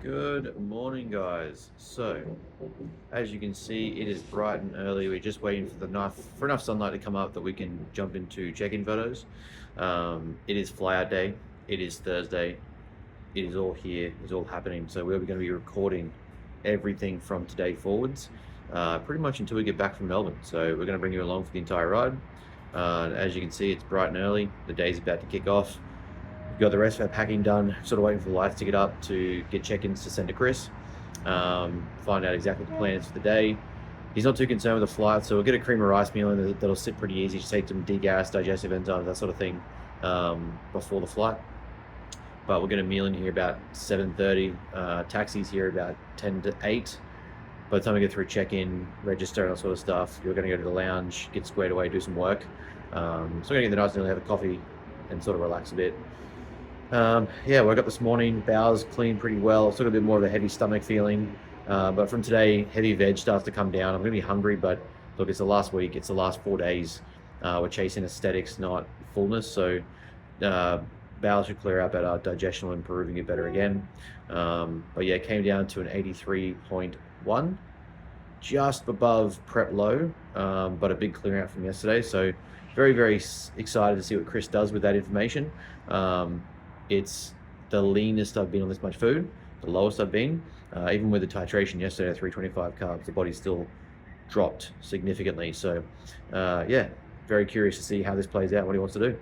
Good morning, guys. So, as you can see, it is bright and early. We're just waiting for enough sunlight to come up that we can jump into check-in photos. It is flyout day. It is Thursday. It is all here. It's all happening. So we're going to be recording everything from today forwards, pretty much until we get back from Melbourne. So we're going to bring you along for the entire ride. As you can see, it's bright and early. The day's about to kick off. We've got the rest of our packing done, sort of waiting for the lights to get up to get check-ins to send to Chris. Find out exactly what the plan is for the day. He's not too concerned with the flight, so we'll get a cream of rice meal in that'll sit pretty easy. Just take some degas, digestive enzymes, that sort of thing, before the flight. But we're going to meal in here about 7:30. Taxis here about 10 to 8. By the time we get through check-in, register, and that sort of stuff, you're going to go to the lounge, get squared away, do some work. So we're going to get the nice and early, have a coffee, and sort of relax a bit. Yeah, woke up this morning, bowels cleaned pretty well. Still got a bit more of a heavy stomach feeling. But from today, heavy veg starts to come down. I'm going to be hungry, but look, it's the last week. It's the last 4 days. We're chasing aesthetics, not fullness. So bowels should clear out better, digestion will improve and get better again. But yeah, it came down to an 83.1, just above prep low, but a big clear out from yesterday. So very, very excited to see what Chris does with that information. It's the leanest I've been on this much food, the lowest I've been. Even with the titration yesterday at 325 carbs, the body still dropped significantly. So yeah, very curious to see how this plays out, what he wants to do.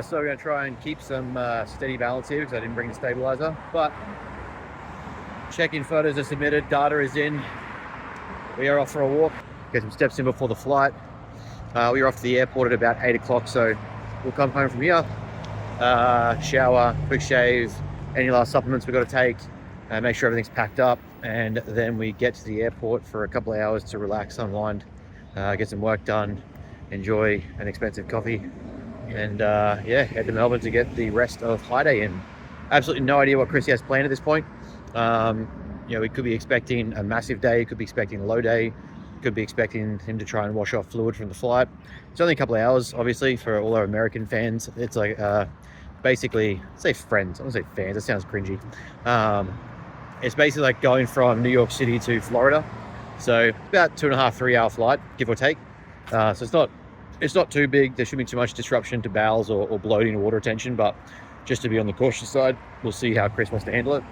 Alright, so we're going to try and keep some steady balance here because I didn't bring the stabilizer, but check-in photos are submitted, data is in. We are off for a walk, get some steps in before the flight. We were off to the airport at about 8 o'clock, so we'll come home from here, shower, quick shave, any last supplements we've got to take, make sure everything's packed up, and then we get to the airport for a couple of hours to relax, unwind, get some work done, enjoy an expensive coffee, and yeah, head to Melbourne to get the rest of High Day in. Absolutely no idea what Chrissy has planned at this point. You know, we could be expecting a massive day, could be expecting a low day, could be expecting him to try and wash off fluid from the flight. It's only a couple of hours, obviously, for all our American fans. It's like basically, say friends, I don't say fans, that sounds cringy. It's basically like going from New York City to Florida. So about 2.5, 3 hour flight, give or take. So it's not too big. There shouldn't be too much disruption to bowels or bloating or water retention, but just to be on the cautious side, we'll see how Chris wants to handle it.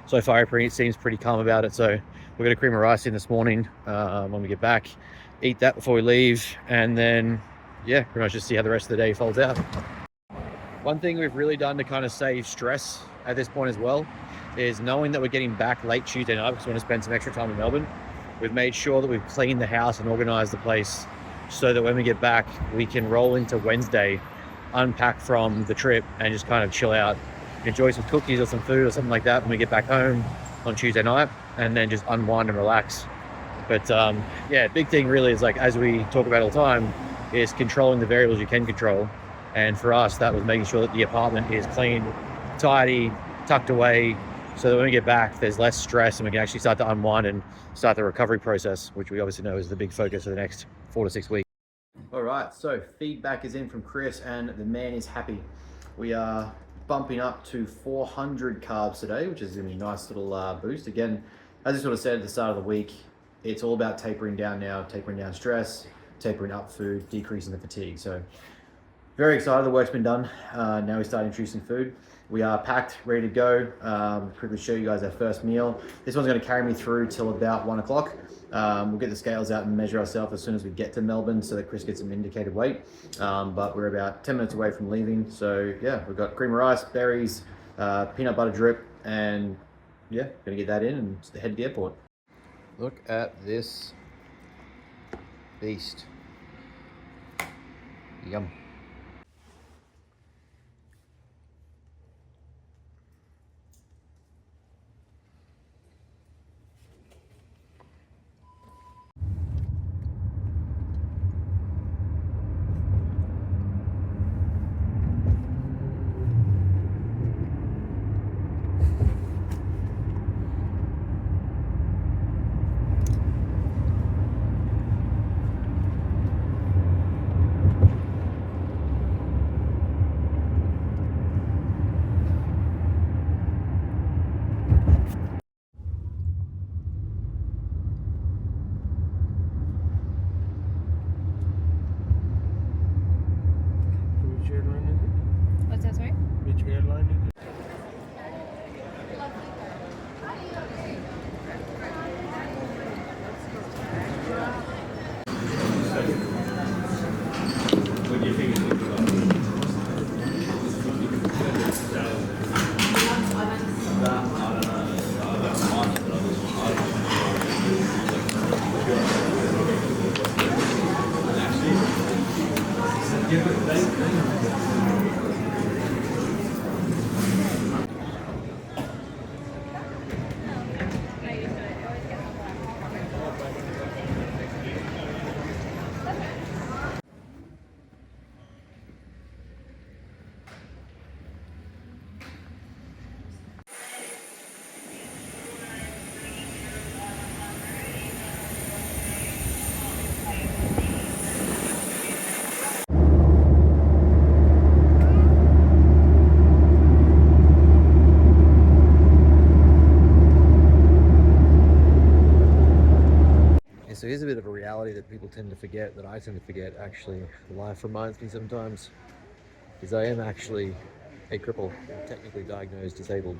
So far, he seems pretty calm about it. So we're going to cream of rice in this morning when we get back, eat that before we leave, and then, yeah, pretty much just see how the rest of the day folds out. One thing we've really done to kind of save stress at this point as well is knowing that we're getting back late Tuesday night because we want to spend some extra time in Melbourne. We've made sure that we've cleaned the house and organized the place so that when we get back, we can roll into Wednesday, unpack from the trip, and just kind of chill out, enjoy some cookies or some food or something like that when we get back home on Tuesday night, and then just unwind and relax. But yeah, big thing really is, like, as we talk about all the time, is controlling the variables you can control. And for us, that was making sure that the apartment is clean, tidy, tucked away, so that when we get back, there's less stress and we can actually start to unwind and start the recovery process, which we obviously know is the big focus of the next 4 to 6 weeks. All right, so feedback is in from Chris and the man is happy. We are bumping up to 400 carbs today, which is going to be a nice little boost. Again, as I sort of said at the start of the week, it's all about tapering down now, tapering down stress, tapering up food, decreasing the fatigue. So very excited, the work's been done. Now we start introducing food. We are packed, ready to go. Quickly show you guys our first meal. This one's going to carry me through till about 1 o'clock. We'll get the scales out and measure ourselves as soon as we get to Melbourne so that Chris gets some indicated weight. But we're about 10 minutes away from leaving. So yeah, we've got cream of rice, berries, peanut butter drip, and yeah, gonna get that in and head to the airport. Look at this beast. Yum. What's that, sorry? Which airline is it? What do you think? So here's a bit of a reality that people tend to forget, that I tend to forget actually. Life reminds me sometimes, is I am actually a cripple, technically diagnosed disabled,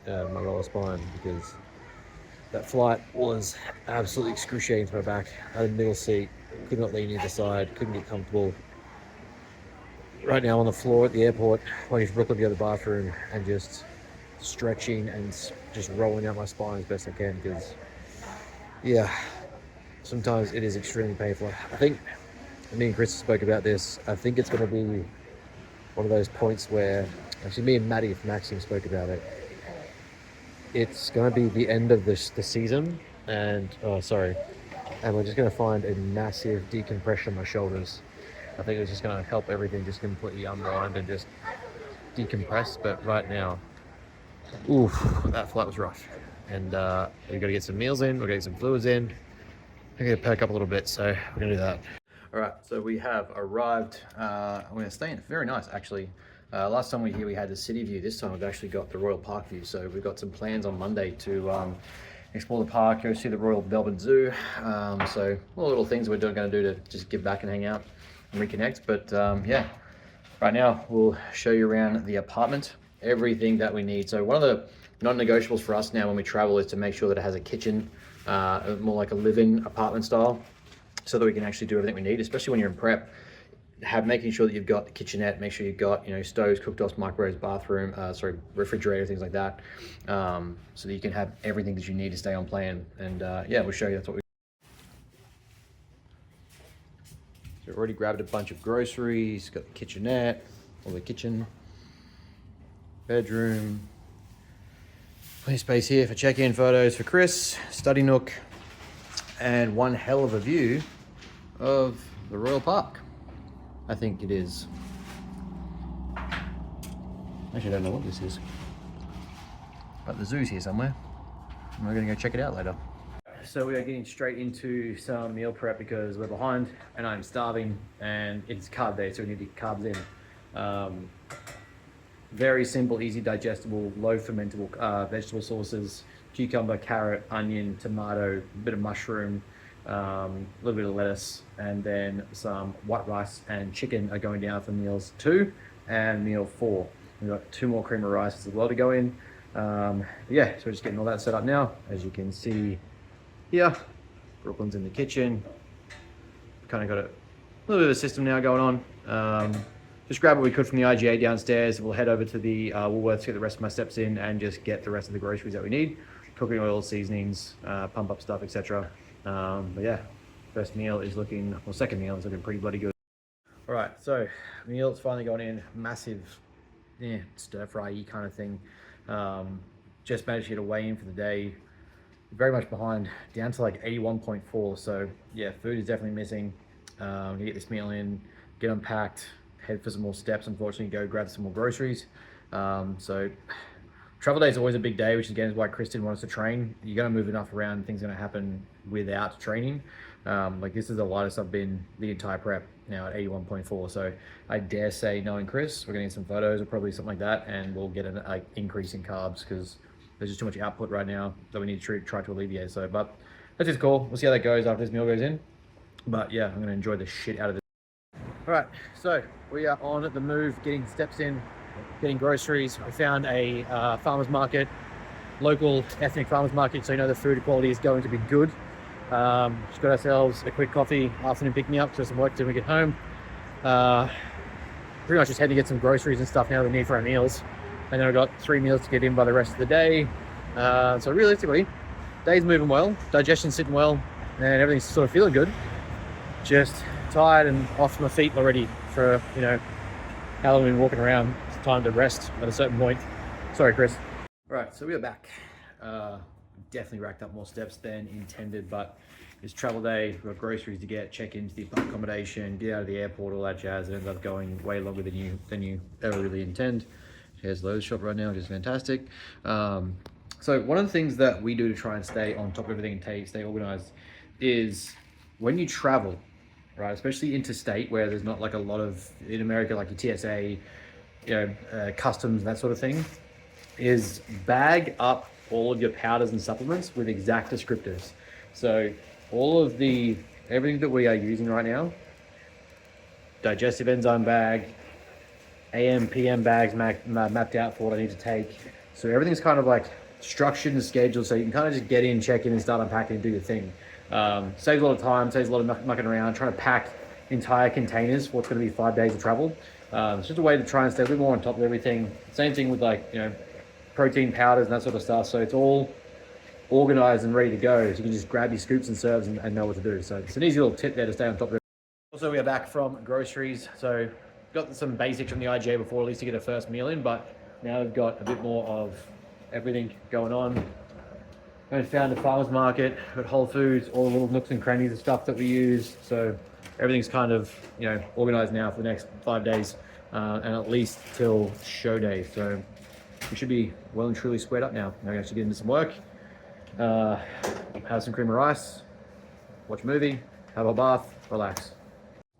my lower spine, because that flight was absolutely excruciating to my back. I had a middle seat, could not lean either side, couldn't get comfortable. right now on the floor at the airport, waiting for Brooklyn to go to the bathroom and just stretching and just rolling out my spine as best I can because, yeah, sometimes it is extremely painful. I think me and Chris spoke about this. I think it's going to be one of those points where, actually, me and Maddie from Maxim spoke about it. It's going to be the end of the season, and and we're just going to find a massive decompression of my shoulders. I think it's just going to help everything just completely unwind and just decompress. But right now, oof, that flight was rough, and we've got to get some meals in, we've got to get some fluids in, we're going to perk up a little bit, so we're going to do that. All right, so we have arrived. We're staying very nice, actually. Last time we were here, we had the city view. This time we've actually got the Royal Park view. So we've got some plans on Monday to explore the park, go see the Royal Melbourne Zoo. So all the little things we're going to do to just give back and hang out and reconnect. But yeah, right now we'll show you around the apartment, everything that we need. So one of the non-negotiables for us now when we travel is to make sure that it has a kitchen, more like a live-in apartment style, so that we can actually do everything we need, especially when you're in prep. Making sure that you've got the kitchenette, make sure you've got, you know, stoves, cooktops, microwaves, bathroom, refrigerator, things like that, so that you can have everything that you need to stay on plan. And yeah, we'll show you. That's what we. So we've already grabbed a bunch of groceries, got the kitchenette, or the kitchen, bedroom, plenty of space here for check-in photos for Chris, study nook, and one hell of a view of the Royal Park. I think it is. Actually, I don't know what this is, but the zoo's here somewhere, and we're gonna go check it out later. So we are getting straight into some meal prep because we're behind and I'm starving, and it's carb day, so we need to get carbs in. Very simple, easy digestible, low fermentable vegetable sauces: cucumber, carrot, onion, tomato, a bit of mushroom, a little bit of lettuce, and then some white rice and chicken are going down for meals 2 and meal 4. We've got 2 more cream of rice as well to go in. Yeah, so we're just getting all that set up now. As you can see here, Brooklyn's in the kitchen. Kind of got a little bit of a system now going on. Just grab what we could from the IGA downstairs. We'll head over to the Woolworths, get the rest of my steps in, and just get the rest of the groceries that we need. Cooking oil, seasonings, pump up stuff, etc. But yeah, first meal is looking, well, second meal is looking pretty bloody good. All right, so meal's finally gone in. Massive, stir fry-y kind of thing. Just managed to get a weigh in for the day. Very much behind, down to like 81.4. So yeah, food is definitely missing. To get this meal in, get unpacked, head for some more steps. Unfortunately, go grab some more groceries. So travel day is always a big day, which again is why Chris didn't want us to train. You're going to move enough around, things are going to happen without training. Like this is the lightest I've been the entire prep now at 81.4. So I dare say, knowing Chris, we're going to get some photos or probably something like that, and we'll get an increase in carbs because there's just too much output right now that we need to try to alleviate. So, but that's just cool. We'll see how that goes after this meal goes in. But yeah, I'm going to enjoy the shit out of this. All right, so we are on the move, getting steps in, getting groceries. We found a farmer's market, local ethnic farmer's market, so you know the food quality is going to be good. Just got ourselves a quick coffee, afternoon pick-me-up, so some work till we get home. Pretty much just heading to get some groceries and stuff now that we need for our meals. And then I've got 3 meals to get in by the rest of the day. So realistically, day's moving well, digestion's sitting well, and everything's sort of feeling good. Just tired and off my feet already for, you know, how long we've been walking around. It's time to rest at a certain point. Sorry, Chris. All right, so we are back. Definitely racked up more steps than intended, but it's travel day. We've got groceries to get, check into the accommodation, get out of the airport, all that jazz. It ends up going way longer than you ever really intend. Here's Lowe's shop right now, which is fantastic. So one of the things that we do to try and stay on top of everything and stay organized is when you travel, right, especially interstate where there's not like a lot of, in America, like your TSA, you know, customs, that sort of thing, is bag up all of your powders and supplements with exact descriptors. So all of everything that we are using right now, digestive enzyme bag, AM, PM bags mapped out for what I need to take. So everything's kind of like structured and scheduled, so you can kind of just get in, check in, and start unpacking and do your thing. Saves a lot of time, saves a lot of mucking around, trying to pack entire containers for what's going to be 5 days of travel. It's just a way to try and stay a bit more on top of everything. Same thing with like, protein powders and that sort of stuff. So it's all organized and ready to go. So you can just grab your scoops and serves and know what to do. So it's an easy little tip there to stay on top of it. Also, we are back from groceries. So got some basics from the IGA before, at least to get a first meal in, but now we've got a bit more of everything going on. And found a farmer's market, got Whole Foods, all the little nooks and crannies of stuff that we use. So everything's kind of, organized now for the next 5 days, and at least till show day. So we should be well and truly squared up now. Now we're gonna actually get into some work, have some cream of rice, watch a movie, have a bath, relax.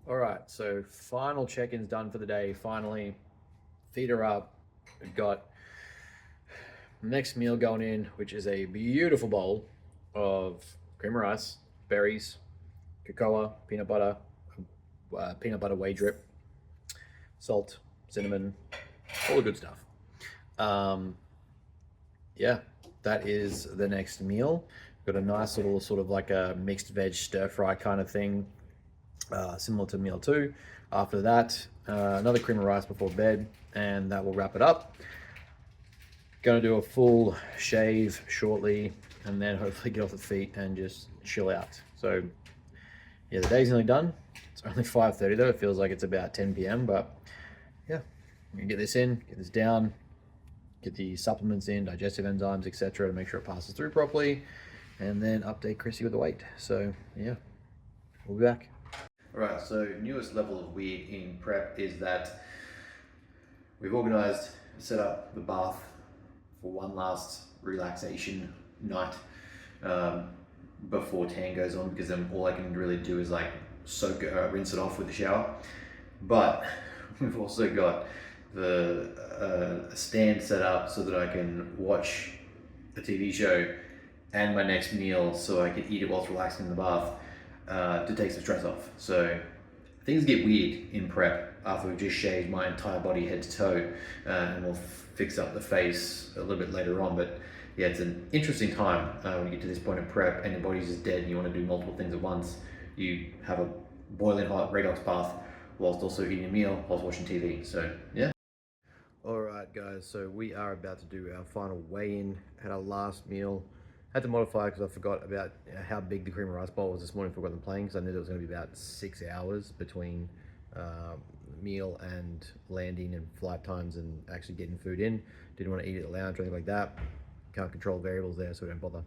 All right, so final check-in's done for the day. Finally, feet are up. We've got next meal going in, which is a beautiful bowl of cream of rice, berries, cocoa, peanut butter whey drip, salt, cinnamon, all the good stuff. Yeah, that is the next meal. Got a nice little sort of like a mixed veg stir fry kind of thing, similar to meal 2. After that, another cream of rice before bed, and that will wrap it up. Gonna do a full shave shortly, and then hopefully get off the feet and just chill out. So yeah, the day's nearly done. It's only 5:30 though. It feels like it's about 10 p.m. But yeah, I'm gonna get this in, get this down, get the supplements in, digestive enzymes, etc., to make sure it passes through properly, and then update Chrissy with the weight. So yeah, we'll be back. All right, so newest level of weird in prep is that we've organized, set up the bath for one last relaxation night before tan goes on, because then all I can really do is like rinse it off with the shower. But we've also got the stand set up so that I can watch a TV show and my next meal, so I can eat it whilst relaxing in the bath, to take some stress off. So things get weird in prep after we've just shaved my entire body head to toe, and we'll fix up the face a little bit later on. But yeah, it's an interesting time when you get to this point of prep and your body's just dead and you want to do multiple things at once. You have a boiling hot redox bath whilst also eating a meal whilst watching TV. So yeah. All right, guys, so we are about to do our final weigh-in. Had our last meal. Had to modify because I forgot about how big the cream of rice bowl was this morning for when I'm playing, because I knew there was going to be about 6 hours between meal and landing and flight times and actually getting food in. Didn't want to eat at the lounge or anything like that. Can't control variables there, so we don't bother.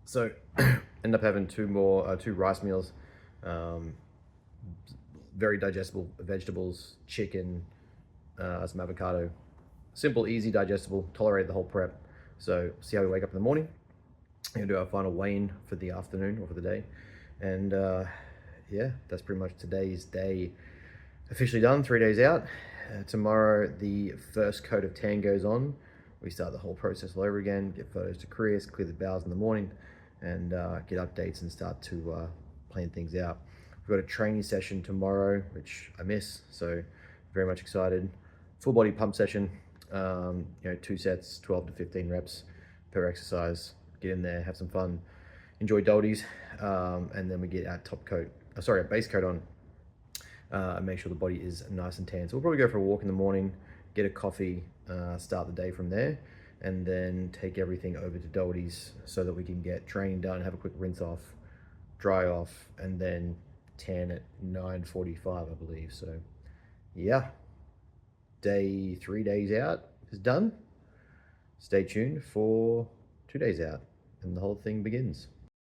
So end up having two rice meals, very digestible vegetables, chicken, some avocado. Simple, easy, digestible, tolerated the whole prep. So see how we wake up in the morning. We're gonna do our final weigh-in for the afternoon or for the day. And yeah, that's pretty much today's day officially done, 3 days out. Tomorrow, the first coat of tan goes on. We start the whole process all over again, get photos to Chris, clear the bowels in the morning, and get updates and start to plan things out. We've got a training session tomorrow, which I miss, so very much excited. Full body pump session, 2 sets, 12 to 15 reps per exercise. Get in there, have some fun, enjoy doldies, and then we get our base coat on, and make sure the body is nice and tan. So we'll probably go for a walk in the morning, get a coffee, start the day from there, and then take everything over to Doldy's so that we can get training done, have a quick rinse off, dry off, and then tan at 9:45, I believe. So yeah, 3 days out is done. Stay tuned for 2 days out and the whole thing begins.